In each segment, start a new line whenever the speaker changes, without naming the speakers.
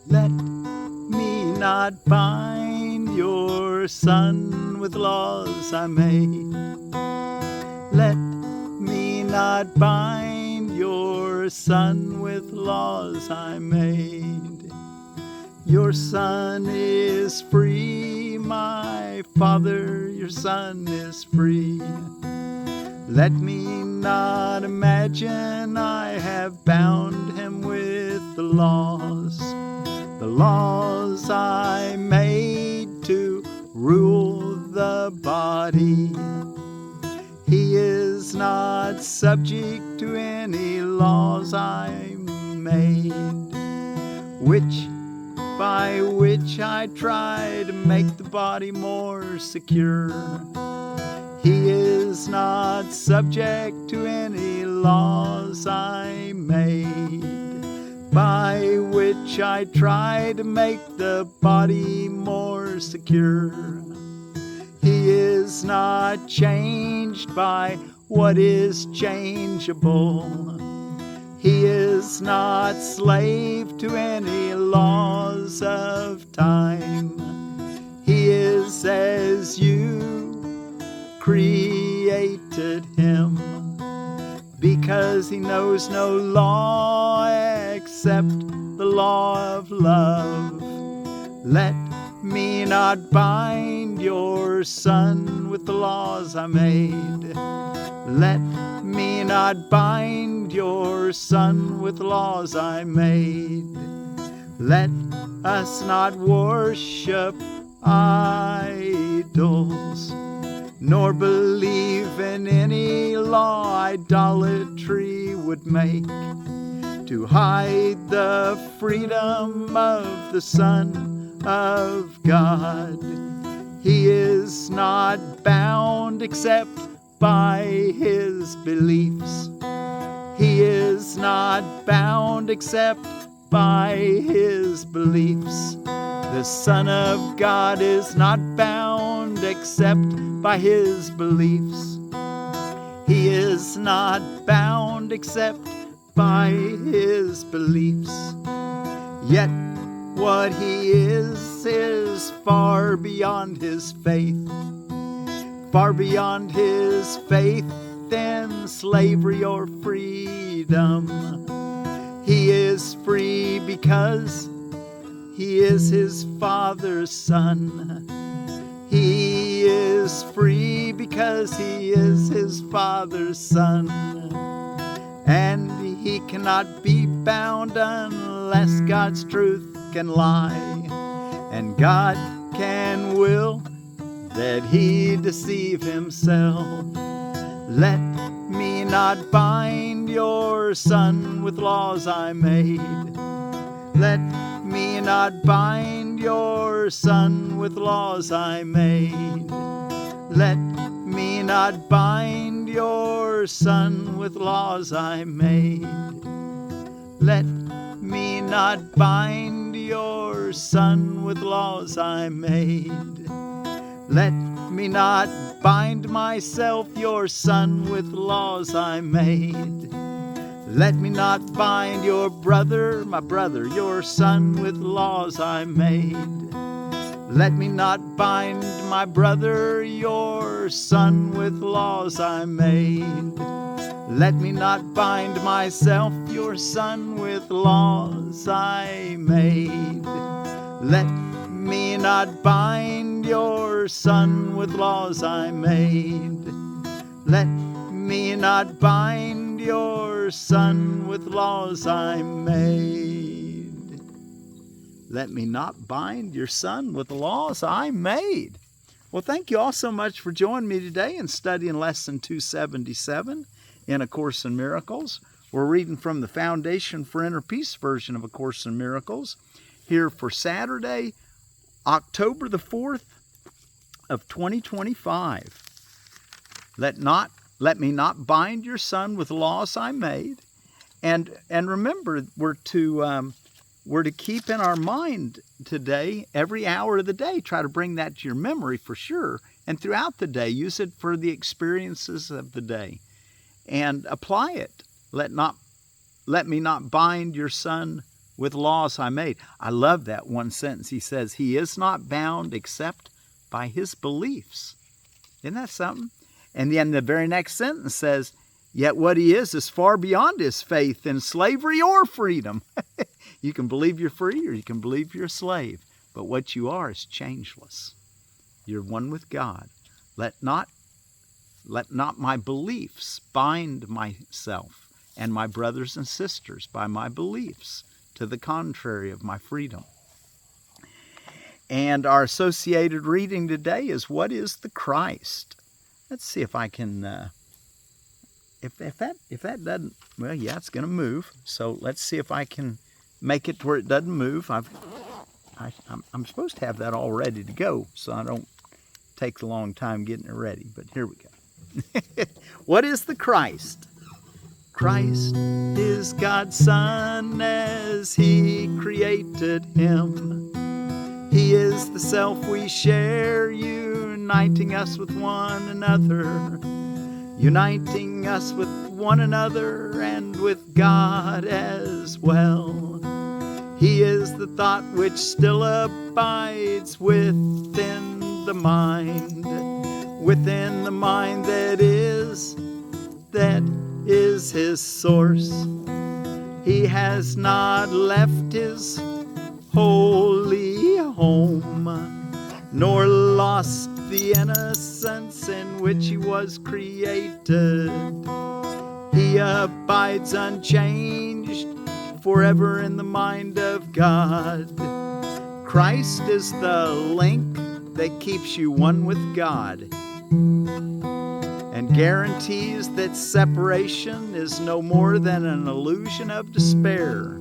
Let me not bind your son with laws I made. Let me not bind your son with laws I made. Your son is free, my father, your son is free. Let me not imagine I have bound him with the laws I made to rule the body. He is not subject to any laws I made, by which I try to make the body more secure. He is not subject to any laws I made, by which I try to make the body more secure. He is not changed by what is changeable. He is not slave to any laws of time. He is as you created him, because he knows no law except the law of love. Let me not bind your son with the laws I made. Let me not bind your son with laws I made. Let us not worship idols, nor believe in any law idolatry would make, to hide the freedom of the Son of God. He is not bound except by his beliefs. He is not bound except by his beliefs. The Son of God is not bound except by his beliefs. He is not bound except by his beliefs. Yet what he is far beyond his faith, far beyond his faith in slavery or freedom. He is free because he is his Father's son. He is free because he is his Father's son. And he cannot be bound unless God's truth can lie, and God can will that he deceive himself. Let me not bind your son with laws I made. Let me not bind your son with laws I made. Let me not bind your son with laws I made. Let me not bind your son with laws I made. Let me not bind myself, your son, with laws I made. Let me not bind your brother, my brother, your son, with laws I made. Let me not bind my brother, your son, with laws I made. Let me not bind myself, your son, with laws I made. Let me not bind your son with laws I made. Let me not bind your son with laws I made. Let me not bind your son with laws I made. Well, thank you all so much for joining me today in studying Lesson 277 in A Course in Miracles. We're reading from the Foundation for Inner Peace version of A Course in Miracles here for Saturday, October the 4th of 2025. Let me not bind your son with laws I made. And remember, we're to keep in our mind today, every hour of the day, try to bring that to your memory for sure, And throughout the day, use it for the experiences of the day. And apply it. Let me not bind your son with laws I made. I love that one sentence. He says, he is not bound except by his beliefs. Isn't that something? And then the very next sentence says, yet what he is far beyond his faith in slavery or freedom. You can believe you're free or you can believe you're a slave. But what you are is changeless. You're one with God. Let not my beliefs bind myself and my brothers and sisters by my beliefs to the contrary of my freedom. And our associated reading today is, what is the Christ? Let's see if I can, if that doesn't, well, yeah, it's going to move. So let's see if I can make it to where it doesn't move. I'm supposed to have that all ready to go, so I don't take a long time getting it ready. But here we go. What is the Christ? Christ is God's Son as He created Him. He is the self we share, uniting us with one another, uniting us with one another and with God as well. He is the thought which still abides within the mind that is His source. He has not left His holy home, nor lost the innocence in which He was created. He abides unchanged forever in the mind of God. Christ is the link that keeps you one with God and guarantees that separation is no more than an illusion of despair.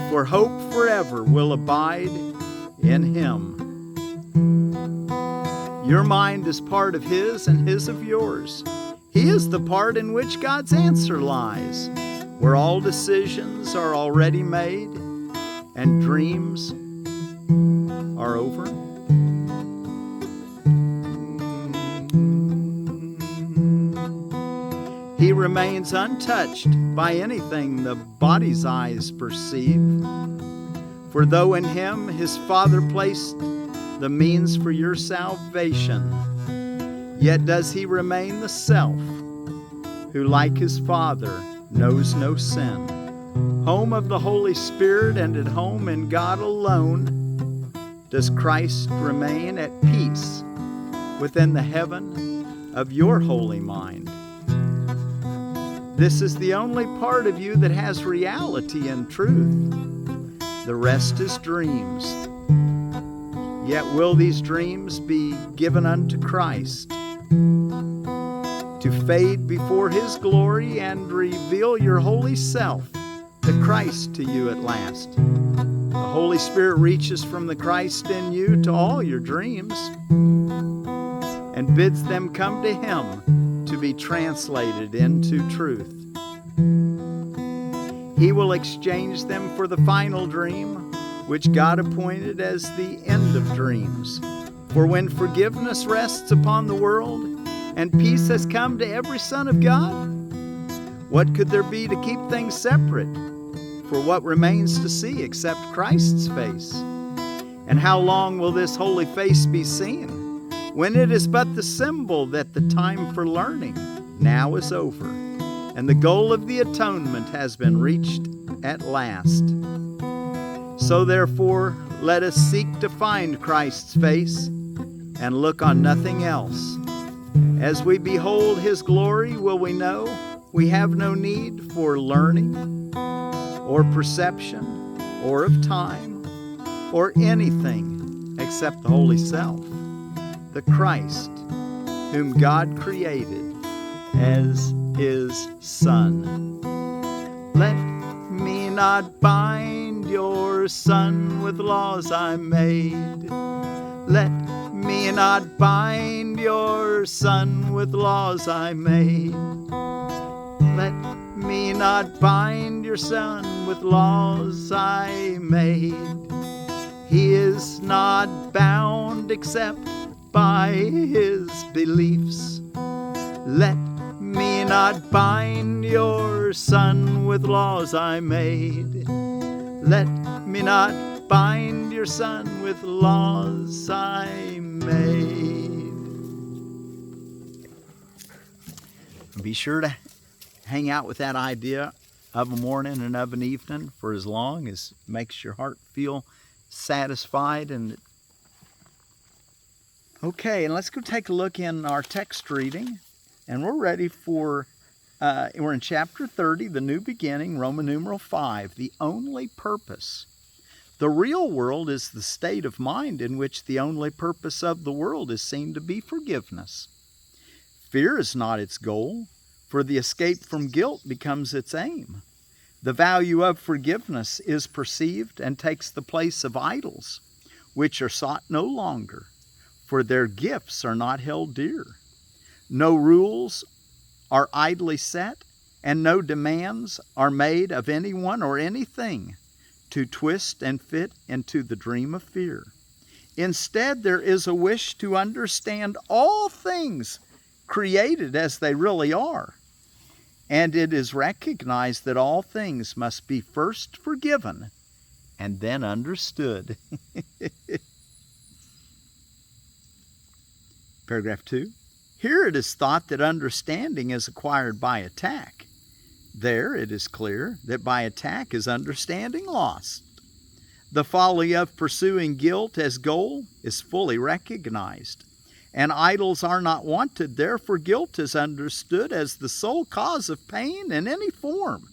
For hope forever will abide in Him. Your mind is part of His and His of yours. He is the part in which God's answer lies, where all decisions are already made and dreams are over. He remains untouched by anything the body's eyes perceive. For though in Him His Father placed the means for your salvation, yet does He remain the self who, like His Father, knows no sin. Home of the Holy Spirit and at home in God alone, does Christ remain at peace within the heaven of your holy mind. This is the only part of you that has reality and truth. The rest is dreams. Yet will these dreams be given unto Christ to fade before His glory and reveal your holy self, the Christ, to you at last. The Holy Spirit reaches from the Christ in you to all your dreams and bids them come to Him to be translated into truth. He will exchange them for the final dream, which God appointed as the end of dreams. For when forgiveness rests upon the world and peace has come to every son of God, what could there be to keep things separate? For what remains to see except Christ's face? And how long will this holy face be seen, when it is but the symbol that the time for learning now is over, and the goal of the atonement has been reached at last? So therefore, let us seek to find Christ's face and look on nothing else. As we behold His glory, will we know we have no need for learning or perception or of time or anything except the Holy Self, the Christ, whom God created as His Son. Let me not bind your Son with laws I made. Let me not bind your Son with laws I made. Let me not bind your Son with laws I made. He is not bound except by his beliefs. Let me not bind your son with laws I made. Let me not bind your son with laws I made. Be sure to hang out with that idea of a morning and of an evening for as long as it makes your heart feel satisfied. And okay, and let's go take a look in our text reading. And we're ready for, we're in chapter 30, the new beginning, Roman numeral 5, the only purpose. The real world is the state of mind in which the only purpose of the world is seen to be forgiveness. Fear is not its goal, for the escape from guilt becomes its aim. The value of forgiveness is perceived and takes the place of idols, which are sought no longer, for their gifts are not held dear. No rules are idly set, and no demands are made of anyone or anything to twist and fit into the dream of fear. Instead, there is a wish to understand all things created as they really are, and it is recognized that all things must be first forgiven and then understood. Paragraph 2. Here it is thought that understanding is acquired by attack. There it is clear that by attack is understanding lost. The folly of pursuing guilt as goal is fully recognized, and idols are not wanted. Therefore, guilt is understood as the sole cause of pain in any form.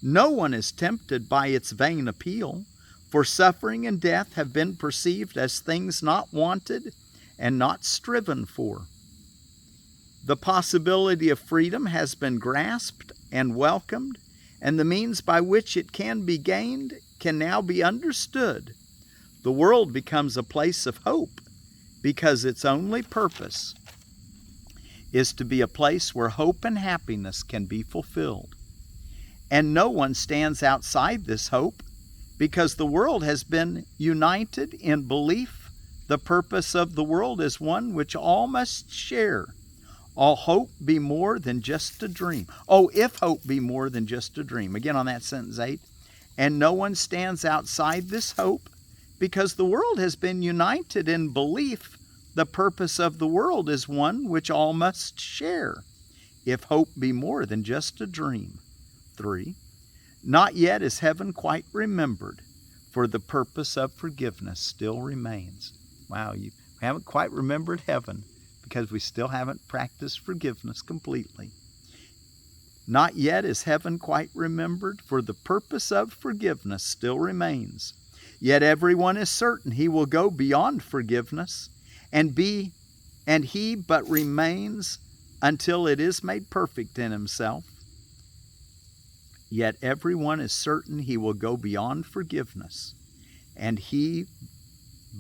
No one is tempted by its vain appeal, for suffering and death have been perceived as things not wanted and not striven for. The possibility of freedom has been grasped and welcomed, and the means by which it can be gained can now be understood. The world becomes a place of hope, because its only purpose is to be a place where hope and happiness can be fulfilled. And no one stands outside this hope, because the world has been united in belief. The purpose of the world is one which all must share. All hope be more than just a dream. Oh, if hope be more than just a dream. Again on that sentence 8. And no one stands outside this hope, because the world has been united in belief. The purpose of the world is one which all must share, if hope be more than just a dream. 3. Not yet is heaven quite remembered, for the purpose of forgiveness still remains. Wow, you haven't quite remembered heaven because we still haven't practiced forgiveness completely. Not yet is heaven quite remembered, for the purpose of forgiveness still remains. Yet everyone is certain he will go beyond forgiveness, and he but remains until it is made perfect in himself. Yet everyone is certain he will go beyond forgiveness, and he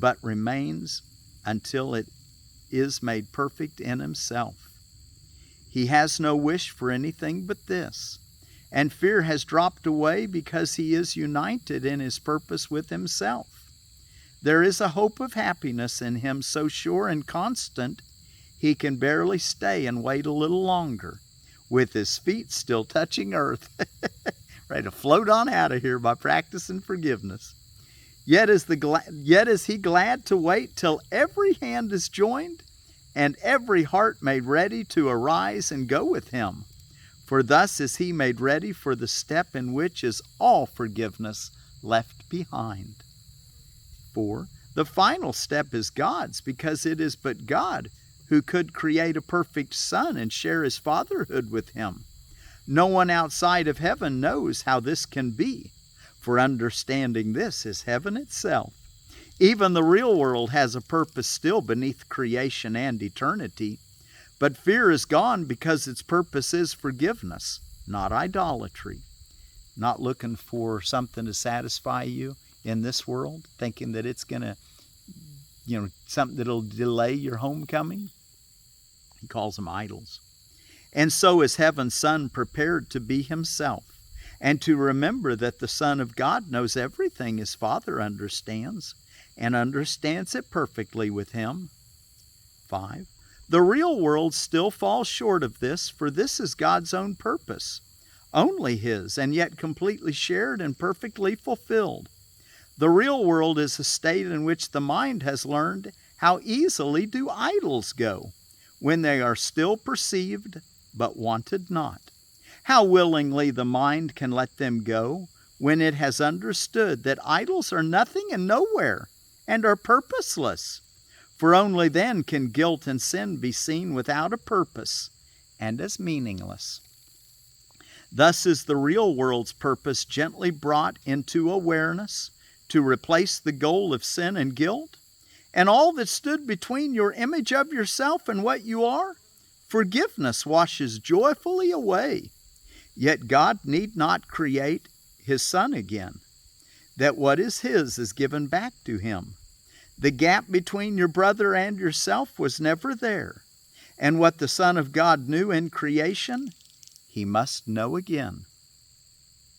but remains until it is made perfect in himself. He has no wish for anything but this, and fear has dropped away because he is united in his purpose with himself. There is a hope of happiness in him so sure and constant, he can barely stay and wait a little longer, with his feet still touching earth, ready to float on out of here by practicing forgiveness. Yet is he glad to wait till every hand is joined, and every heart made ready to arise and go with him. For thus is he made ready for the step in which is all forgiveness left behind. 4. The final step is God's, because it is but God who could create a perfect Son and share his fatherhood with him. No one outside of heaven knows how this can be, for understanding this is heaven itself. Even the real world has a purpose still beneath creation and eternity, but fear is gone because its purpose is forgiveness, not idolatry. Not looking for something to satisfy you in this world, thinking that it's going to, something that'll delay your homecoming. He calls them idols. And so is heaven's Son prepared to be himself, and to remember that the Son of God knows everything his Father understands, and understands it perfectly with him. 5. The real world still falls short of this, for this is God's own purpose, only His, and yet completely shared and perfectly fulfilled. The real world is a state in which the mind has learned how easily do idols go, when they are still perceived but wanted not. How willingly the mind can let them go, when it has understood that idols are nothing and nowhere, and are purposeless. For only then can guilt and sin be seen without a purpose, and as meaningless. Thus is the real world's purpose gently brought into awareness, to replace the goal of sin and guilt, and all that stood between your image of yourself and what you are, forgiveness washes joyfully away. Yet God need not create His Son again, that what is His is given back to Him. The gap between your brother and yourself was never there, and what the Son of God knew in creation, He must know again.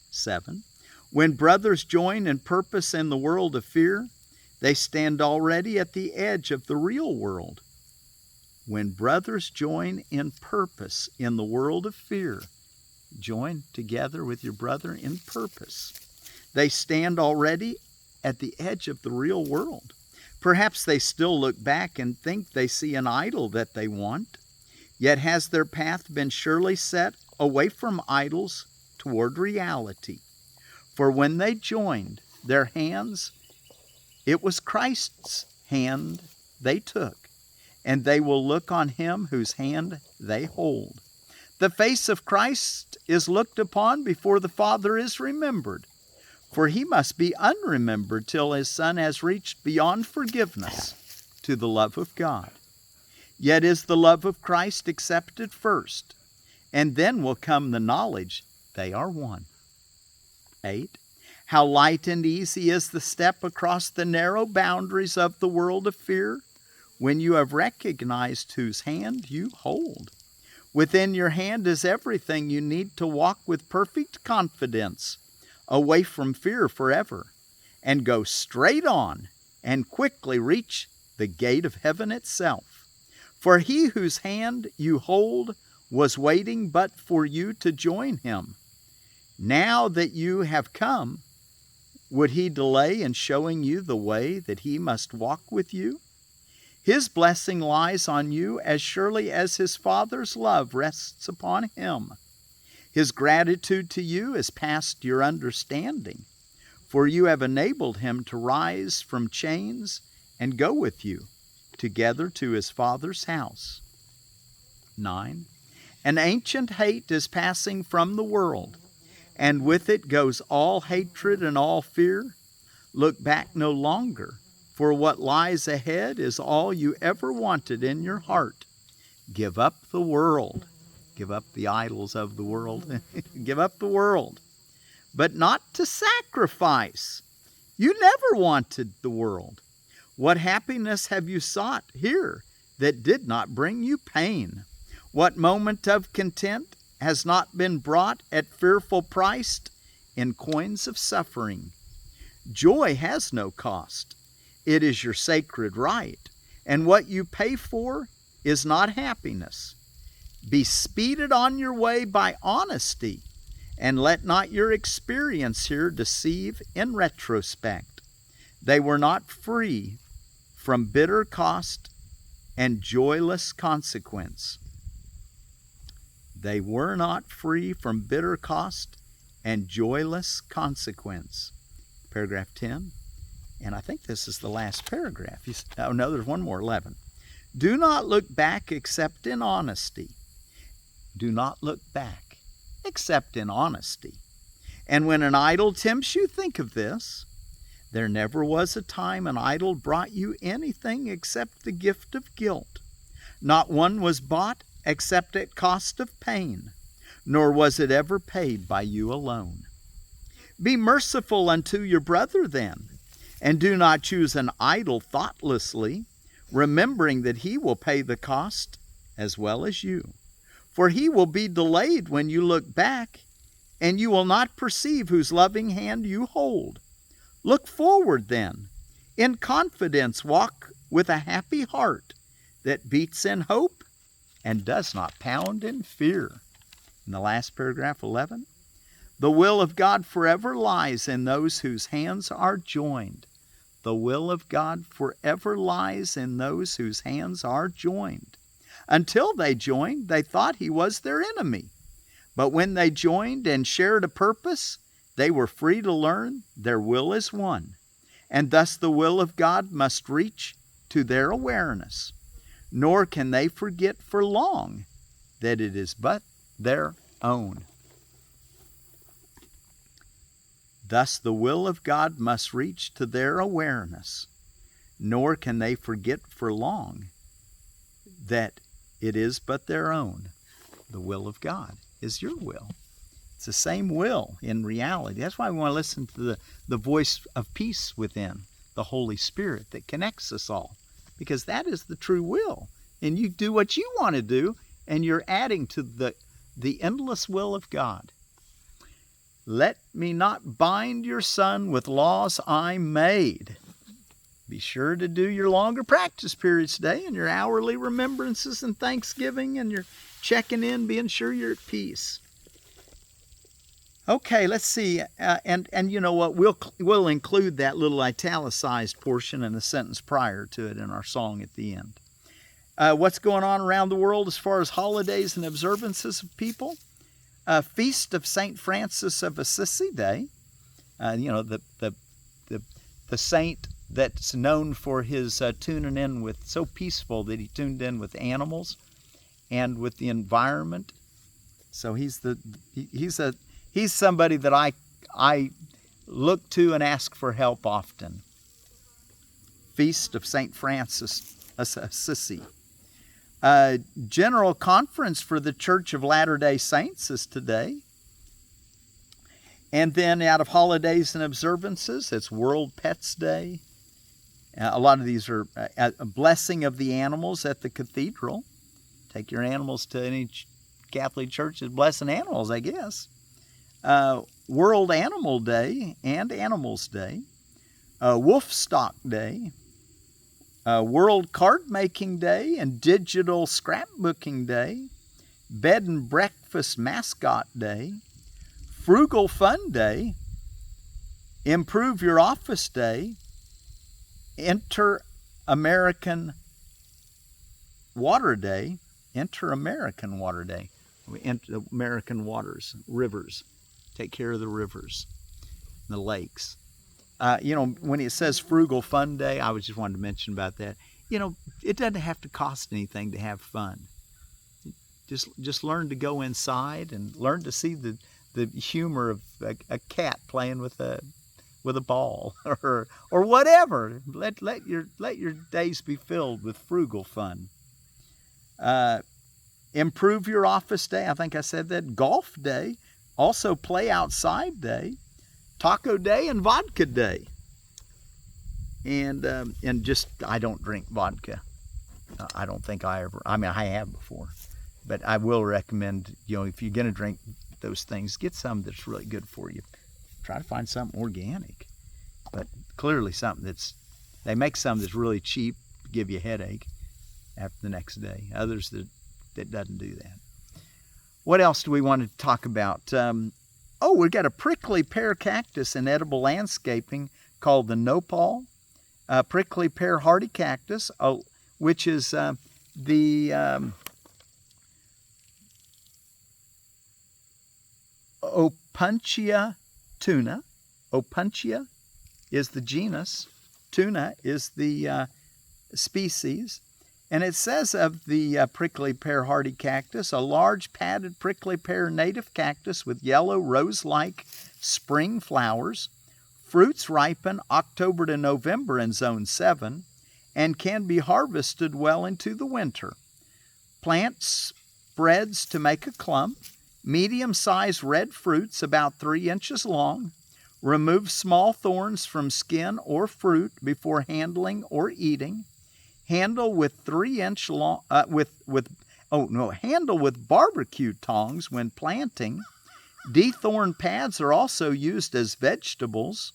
7. When brothers join in purpose in the world of fear, they stand already at the edge of the real world. When brothers join in purpose in the world of fear, join together with your brother in purpose. They stand already at the edge of the real world. Perhaps they still look back and think they see an idol that they want. Yet has their path been surely set away from idols toward reality? For when they joined their hands, it was Christ's hand they took, and they will look on Him whose hand they hold. The face of Christ is looked upon before the Father is remembered, for He must be unremembered till His Son has reached beyond forgiveness to the love of God. Yet is the love of Christ accepted first, and then will come the knowledge they are one. 8. How light and easy is the step across the narrow boundaries of the world of fear, when you have recognized whose hand you hold. Within your hand is everything you need to walk with perfect confidence, away from fear forever, and go straight on and quickly reach the gate of heaven itself. For He whose hand you hold was waiting but for you to join Him. Now that you have come, would He delay in showing you the way that He must walk with you? His blessing lies on you as surely as His Father's love rests upon Him. His gratitude to you is past your understanding, for you have enabled Him to rise from chains and go with you together to His Father's house. 9. An ancient hate is passing from the world, and with it goes all hatred and all fear. Look back no longer, for what lies ahead is all you ever wanted in your heart. Give up the world. Give up the idols of the world. Give up the world. But not to sacrifice. You never wanted the world. What happiness have you sought here that did not bring you pain? What moment of content has not been brought at fearful price in coins of suffering? Joy has no cost. It is your sacred right, and what you pay for is not happiness. Be speeded on your way by honesty, and let not your experience here deceive in retrospect. They were not free from bitter cost and joyless consequence. They were not free from bitter cost and joyless consequence. Paragraph 10. And I think this is the last paragraph. Oh, no, there's one more, 11. Do not look back except in honesty. Do not look back except in honesty. And when an idol tempts you, think of this. There never was a time an idol brought you anything except the gift of guilt. Not one was bought except at cost of pain, nor was it ever paid by you alone. Be merciful unto your brother then, and do not choose an idol thoughtlessly, remembering that he will pay the cost as well as you. For he will be delayed when you look back, and you will not perceive whose loving hand you hold. Look forward then. In confidence walk with a happy heart, that beats in hope and does not pound in fear. In the last paragraph, 11, the will of God forever lies in those whose hands are joined. The will of God forever lies in those whose hands are joined. Until they joined, they thought he was their enemy. But when they joined and shared a purpose, they were free to learn their will is one. And thus the will of God must reach to their awareness. Nor can they forget for long that it is but their own. Thus the will of God must reach to their awareness, nor can they forget for long that it is but their own. The will of God is your will. It's the same will in reality. That's why we want to listen to the voice of peace within, the Holy Spirit that connects us all, because that is the true will. And you do what you want to do, and you're adding to the endless will of God. Let me not bind your son with laws I made. Be sure to do your longer practice periods today and your hourly remembrances and thanksgiving and your checking in, being sure you're at peace. Okay, let's see. And you know what? We'll include that little italicized portion and the sentence prior to it in our song at the end. What's going on around the world as far as holidays and observances of people? Feast of St. Francis of Assisi Day. The saint that's known for his tuning in with, so peaceful that he tuned in with animals and with the environment. So he's somebody that I look to and ask for help often. Feast of St. Francis of Assisi. General Conference for the Church of Latter-day Saints is today. And then out of holidays and observances, it's World Pets Day. A lot of these are a blessing of the animals at the cathedral. Take your animals to any Catholic church that's blessing animals, I guess. World Animal Day and Animals Day. Wolfstock Day. World Card Making Day and Digital Scrapbooking Day, Bed and Breakfast Mascot Day, Frugal Fun Day, Improve Your Office Day, Inter-American Water Day, Inter-American Water Day, American waters, rivers, take care of the rivers, the lakes. When it says Frugal Fun Day, I just wanted to mention about that. It doesn't have to cost anything to have fun. Just learn to go inside and learn to see the humor of a cat playing with a ball or whatever. Let your days be filled with frugal fun. Improve Your Office Day. I think I said that. Golf Day. Also Play Outside Day. Taco Day and Vodka Day. And I don't drink vodka. I don't think I have before. But I will recommend, if you're going to drink those things, get some that's really good for you. Try to find something organic. But clearly something they make some that's really cheap, give you a headache after the next day. Others that doesn't do that. What else do we want to talk about? We've got a prickly pear cactus in edible landscaping called the nopal, prickly pear hardy cactus, which is the Opuntia tuna. Opuntia is the genus, tuna is the species. And it says of the prickly pear hardy cactus, a large padded prickly pear native cactus with yellow rose-like spring flowers. Fruits ripen October to November in Zone 7 and can be harvested well into the winter. Plant spreads to make a clump. Medium-sized red fruits about 3 inches long. Remove small thorns from skin or fruit before handling or eating. Handle with 3-inch long handle with barbecue tongs when planting. Dethorn pads are also used as vegetables.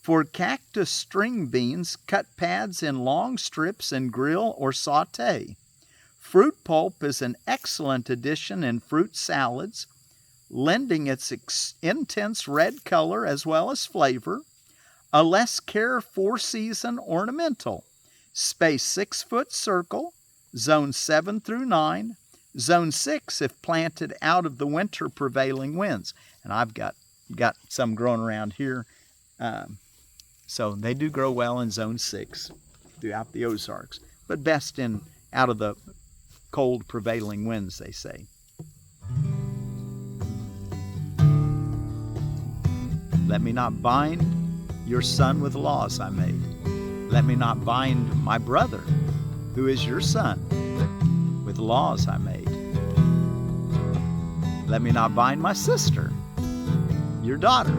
For cactus string beans, cut pads in long strips and grill or saute. Fruit pulp is an excellent addition in fruit salads, lending its intense red color as well as flavor. A less care 4-season ornamental. Space 6-foot circle, zone 7 through 9, zone 6 if planted out of the winter prevailing winds. And I've got some growing around here. So they do grow well in zone 6 throughout the Ozarks, but best in out of the cold prevailing winds, they say. Let me not bind your son with laws I made. Let me not bind my brother, who is your son, with laws I made. Let me not bind my sister, your daughter,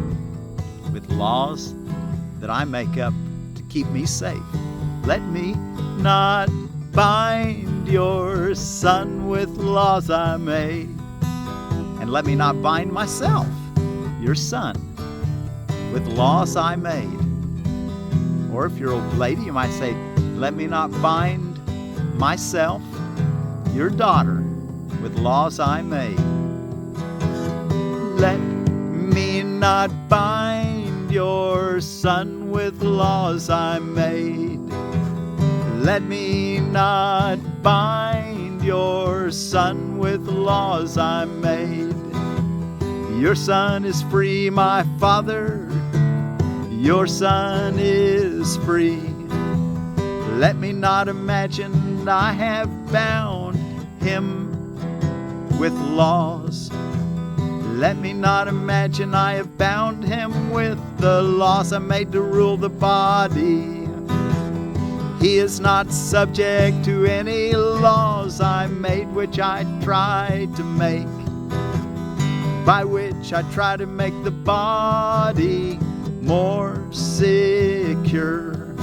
with laws that I make up to keep me safe. Let me not bind your son with laws I made. And let me not bind myself, your son, with laws I made. Or if you're a lady, you might say, let me not bind myself, your daughter, with laws I made. Let me not bind your son with laws I made. Let me not bind your son with laws I made. Your son is free, my father. Your son is free. Let me not imagine I have bound him with laws. Let me not imagine I have bound him with the laws I made to rule the body. He is not subject to any laws I made, which I tried to make, by which I try to make the body more secure.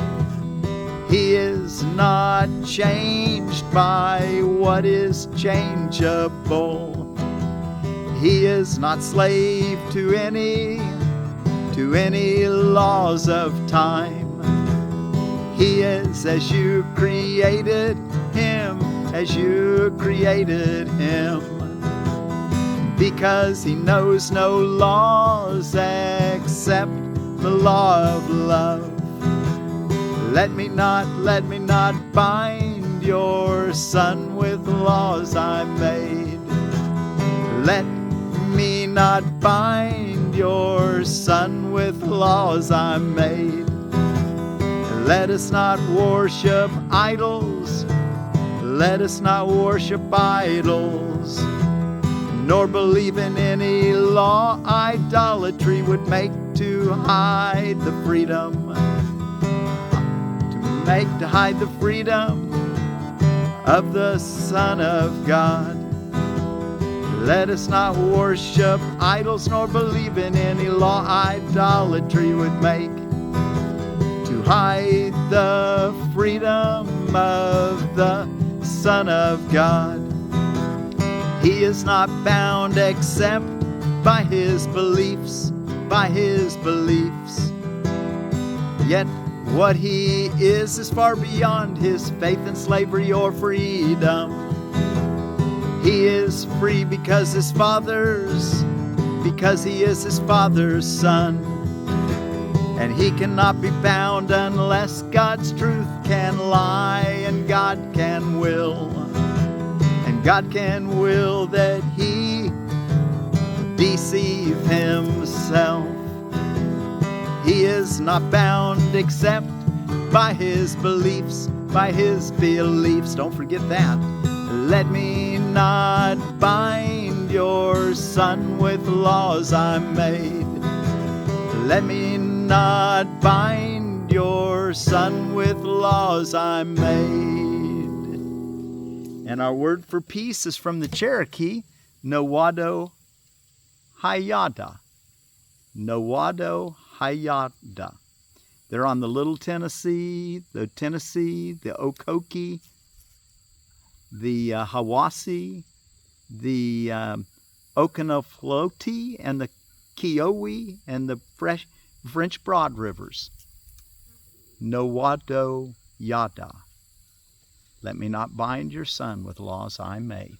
He is not changed by what is changeable. He is not slave to any laws of time. He is as you created him, as you created him, because he knows no laws except the law of love. Let me not bind your son with laws I made. Let me not bind your son with laws I made. Let us not worship idols. Let us not worship idols, nor believe in any law idolatry would make to hide the freedom, to hide the freedom of the Son of God. Let us not worship idols nor believe in any law idolatry would make to hide the freedom of the Son of God. He is not bound except by his beliefs, by his beliefs. Yet what he is far beyond his faith in slavery or freedom. He is free because he is his Father's son. And he cannot be bound unless God's truth can lie and God can will. And God can will that he deceive himself. He is not bound except by his beliefs, by his beliefs. Don't forget that. Let me not bind your son with laws I made. Let me not bind your son with laws I made. And our word for peace is from the Cherokee, Nvwadohiyada. Nvwadohiyada. They're on the Little Tennessee, the Okokie, the Hiwassee, the Okanafloti, and the Kiowa, and the French Broad Rivers. Nvwadohiyada. Let me not bind your son with laws I made.